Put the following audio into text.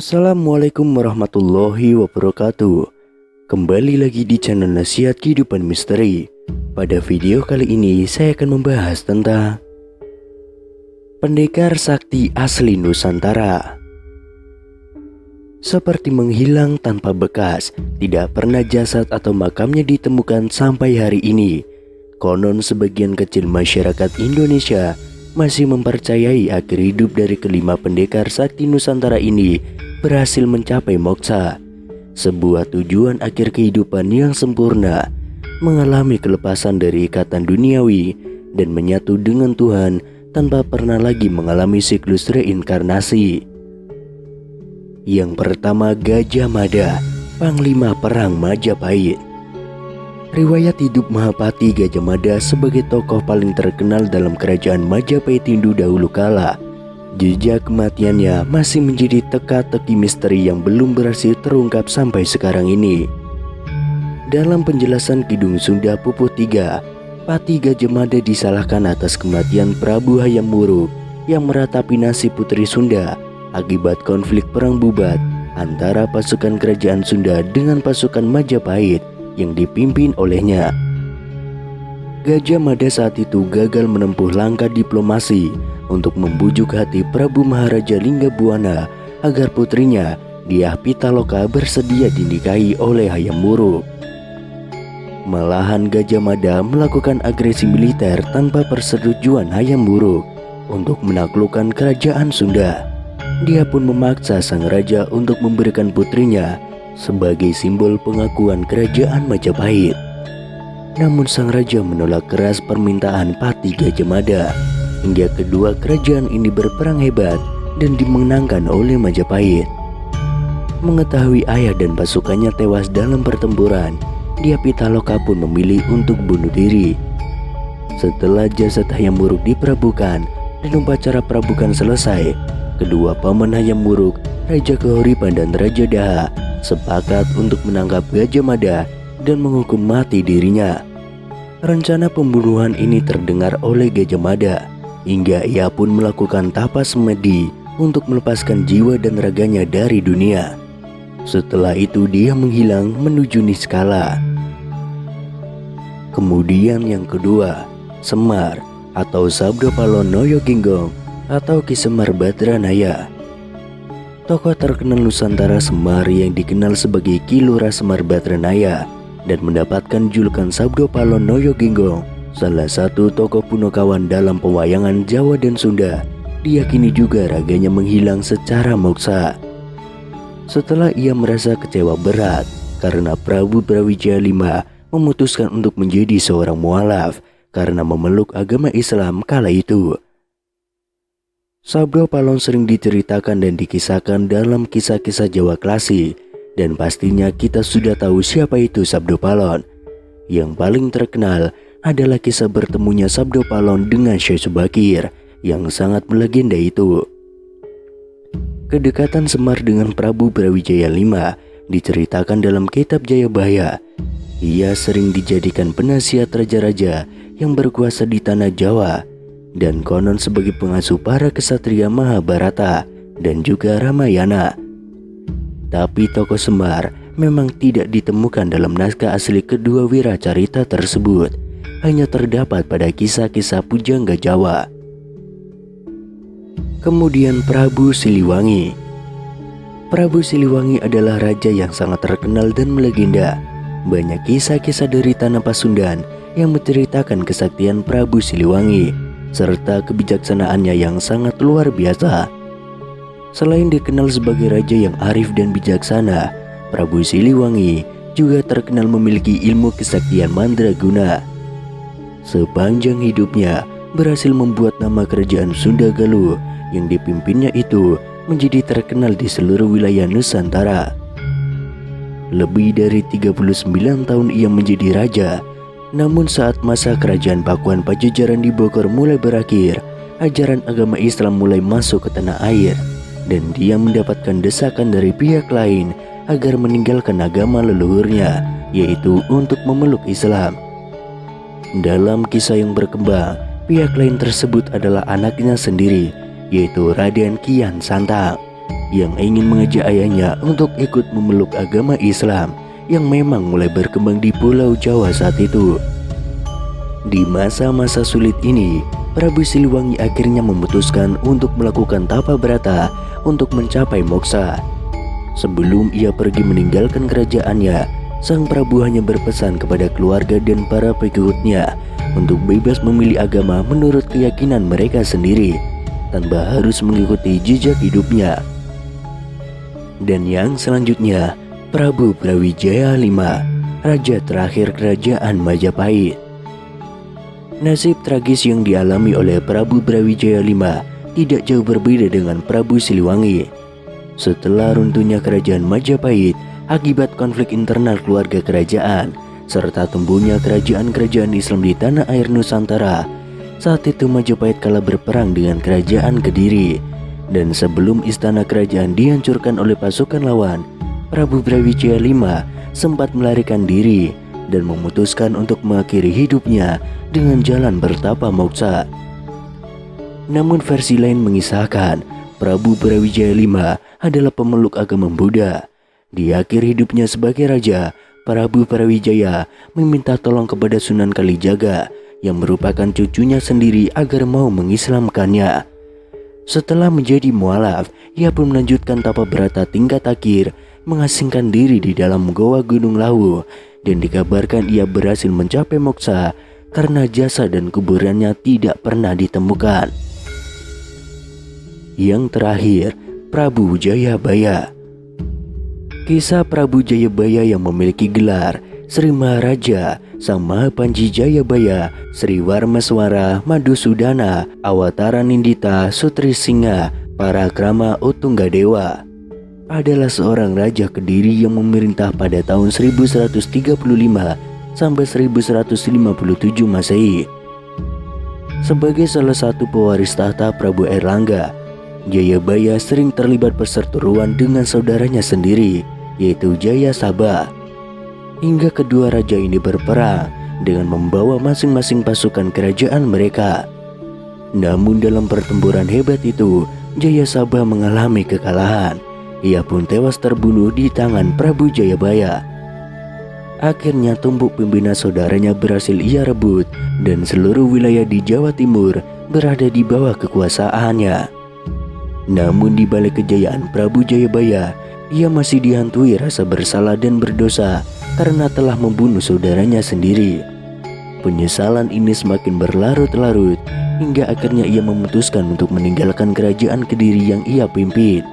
Assalamualaikum warahmatullahi wabarakatuh. Kembali lagi di channel Nasihat Kehidupan Misteri. Pada video kali ini saya akan membahas tentang pendekar sakti asli Nusantara. Seperti menghilang tanpa bekas, tidak pernah jasad atau makamnya ditemukan sampai hari ini. Konon sebagian kecil masyarakat Indonesia masih mempercayai akhir hidup dari kelima pendekar sakti Nusantara ini berhasil mencapai moksa, sebuah tujuan akhir kehidupan yang sempurna, mengalami kelepasan dari ikatan duniawi dan menyatu dengan Tuhan tanpa pernah lagi mengalami siklus reinkarnasi. Yang pertama, Gajah Mada, Panglima Perang Majapahit. Riwayat hidup Mahapati Gajah Mada sebagai tokoh paling terkenal dalam kerajaan Majapahit Hindu dahulu kala. Jejak kematiannya masih menjadi teka-teki misteri yang belum berhasil terungkap sampai sekarang ini. Dalam penjelasan Kidung Sunda Pupuh III, Pati Gajah Mada disalahkan atas kematian Prabu Hayam Wuruk yang meratapi nasib Putri Sunda akibat konflik perang bubat antara pasukan kerajaan Sunda dengan pasukan Majapahit yang dipimpin olehnya. Gajah Mada saat itu gagal menempuh langkah diplomasi untuk membujuk hati Prabu Maharaja Linggabuana agar putrinya Dyah Pitaloka bersedia dinikahi oleh Hayam Wuruk. Malahan Gajah Mada melakukan agresi militer tanpa persetujuan Hayam Wuruk untuk menaklukkan kerajaan Sunda. Dia pun memaksa sang raja untuk memberikan putrinya sebagai simbol pengakuan kerajaan Majapahit. Namun sang raja menolak keras permintaan Pati Gajah Mada, hingga kedua kerajaan ini berperang hebat dan dimenangkan oleh Majapahit. Mengetahui ayah dan pasukannya tewas dalam pertempuran, Dyah Pitaloka pun memilih untuk bunuh diri. Setelah jasad Hayam Wuruk diprabukan dan upacara prabukan selesai, kedua paman Hayam Wuruk, Raja Kahuripan dan Raja Daha, sepakat untuk menangkap Gajah Mada dan menghukum mati dirinya. Rencana pembunuhan ini terdengar oleh Gajah Mada, hingga ia pun melakukan tapas semedi untuk melepaskan jiwa dan raganya dari dunia. Setelah itu dia menghilang menuju Niskala. Kemudian yang kedua, Semar atau Sabdo Palon Noyo Ginggong atau Ki Semar Badranaya. Tokoh terkenal Nusantara Semar yang dikenal sebagai Ki Lurah Semar Badranaya dan mendapatkan julukan Sabdo Palon Noyo Ginggong, salah satu tokoh punokawan dalam pewayangan Jawa dan Sunda, diyakini juga raganya menghilang secara moksa. Setelah ia merasa kecewa berat karena Prabu Brawijaya V memutuskan untuk menjadi seorang mualaf karena memeluk agama Islam kala itu. Sabdo Palon sering diceritakan dan dikisahkan dalam kisah-kisah Jawa klasik, dan pastinya kita sudah tahu siapa itu Sabdo Palon. Yang paling terkenal adalah kisah bertemunya Sabdo Palon dengan Syekh Subakir yang sangat melegenda itu. Kedekatan Semar dengan Prabu Brawijaya V diceritakan dalam kitab Jayabaya. Ia sering dijadikan penasihat raja-raja yang berkuasa di tanah Jawa, dan konon sebagai pengasuh para kesatria Mahabharata dan juga Ramayana. Tapi tokoh Semar memang tidak ditemukan dalam naskah asli kedua wiracarita tersebut, hanya terdapat pada kisah-kisah pujangga Jawa. Kemudian Prabu Siliwangi. Prabu Siliwangi adalah raja yang sangat terkenal dan melegenda. Banyak kisah-kisah dari tanah Pasundan yang menceritakan kesaktian Prabu Siliwangi serta kebijaksanaannya yang sangat luar biasa. Selain dikenal sebagai raja yang arif dan bijaksana, Prabu Siliwangi juga terkenal memiliki ilmu kesaktian mandraguna. Sepanjang hidupnya berhasil membuat nama kerajaan Sunda Galuh yang dipimpinnya itu menjadi terkenal di seluruh wilayah Nusantara. Lebih dari 39 tahun ia menjadi raja. Namun saat masa kerajaan Pakuan Pajajaran di Bogor mulai berakhir, ajaran agama Islam mulai masuk ke tanah air, dan dia mendapatkan desakan dari pihak lain agar meninggalkan agama leluhurnya, yaitu untuk memeluk Islam. Dalam kisah yang berkembang, pihak lain tersebut adalah anaknya sendiri, yaitu Raden Kian Santang. yang ingin mengajak ayahnya untuk ikut memeluk agama Islam yang memang mulai berkembang di Pulau Jawa saat itu. Di masa-masa sulit ini, Prabu Siliwangi akhirnya memutuskan untuk melakukan tapa brata untuk mencapai moksa. Sebelum ia pergi meninggalkan kerajaannya, sang Prabu hanya berpesan kepada keluarga dan para pengikutnya untuk bebas memilih agama menurut keyakinan mereka sendiri, tanpa harus mengikuti jejak hidupnya. Dan yang selanjutnya, Prabu Brawijaya V, raja terakhir kerajaan Majapahit. Nasib tragis yang dialami oleh Prabu Brawijaya V tidak jauh berbeda dengan Prabu Siliwangi. Setelah runtuhnya kerajaan Majapahit akibat konflik internal keluarga kerajaan, serta tumbuhnya kerajaan-kerajaan Islam di tanah air Nusantara, saat itu Majapahit kalah berperang dengan kerajaan Kediri. Dan sebelum istana kerajaan dihancurkan oleh pasukan lawan, Prabu Brawijaya V sempat melarikan diri dan memutuskan untuk mengakhiri hidupnya dengan jalan bertapa moksa. Namun versi lain mengisahkan Prabu Brawijaya V adalah pemeluk agama Buddha. Di akhir hidupnya sebagai raja, Prabu Brawijaya meminta tolong kepada Sunan Kalijaga yang merupakan cucunya sendiri agar mau mengislamkannya. Setelah menjadi mualaf, ia pun melanjutkan tapa brata tingkat akhir, mengasingkan diri di dalam goa Gunung Lawu, dan dikabarkan ia berhasil mencapai moksa karena jasad dan kuburannya tidak pernah ditemukan. Yang terakhir, Prabu Jayabaya. Kisah Prabu Jayabaya yang memiliki gelar Sri Maharaja Sang Mahapanji Jayabaya Sri Warmaswara Madusudana Awatara Nindita Sutri Singa Parakrama Utunggadewa adalah seorang raja Kediri yang memerintah pada tahun 1135 sampai 1157 Masehi. Sebagai salah satu pewaris tahta Prabu Airlangga, Jayabaya sering terlibat perseteruan dengan saudaranya sendiri, yaitu Jayasabha. Hingga kedua raja ini berperang dengan membawa masing-masing pasukan kerajaan mereka. Namun dalam pertempuran hebat itu, Jayasabha mengalami kekalahan. Ia pun tewas terbunuh di tangan Prabu Jayabaya. Akhirnya tumbuk pimpinan saudaranya berhasil ia rebut dan seluruh wilayah di Jawa Timur berada di bawah kekuasaannya. Namun di balik kejayaan Prabu Jayabaya, ia masih dihantui rasa bersalah dan berdosa karena telah membunuh saudaranya sendiri. Penyesalan ini semakin berlarut-larut hingga akhirnya ia memutuskan untuk meninggalkan kerajaan Kediri yang ia pimpin.